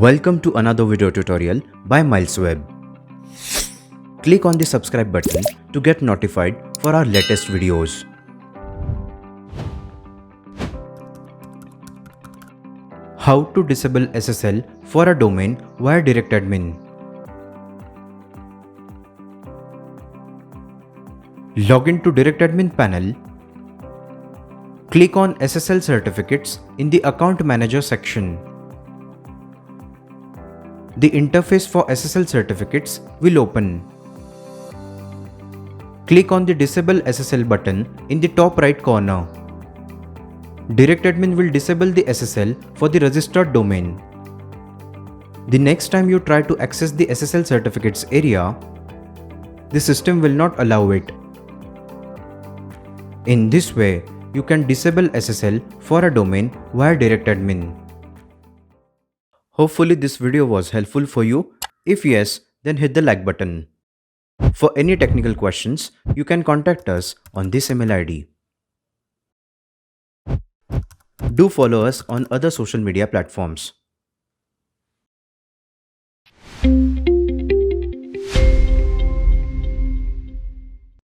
Welcome to another video tutorial by MilesWeb. Click on the subscribe button to get notified for our latest videos. How to disable SSL for a domain via DirectAdmin. Log in to DirectAdmin panel. Click on SSL certificates in the Account Manager section. The interface for SSL certificates will open. Click on the Disable SSL button in the top right corner. DirectAdmin will disable the SSL for the registered domain. The next time you try to access the SSL certificates area, the system will not allow it. In this way, you can disable SSL for a domain via DirectAdmin. Hopefully this video was helpful for you. If yes, then hit the like button. For any technical questions, you can contact us on this email ID. Do follow us on other social media platforms.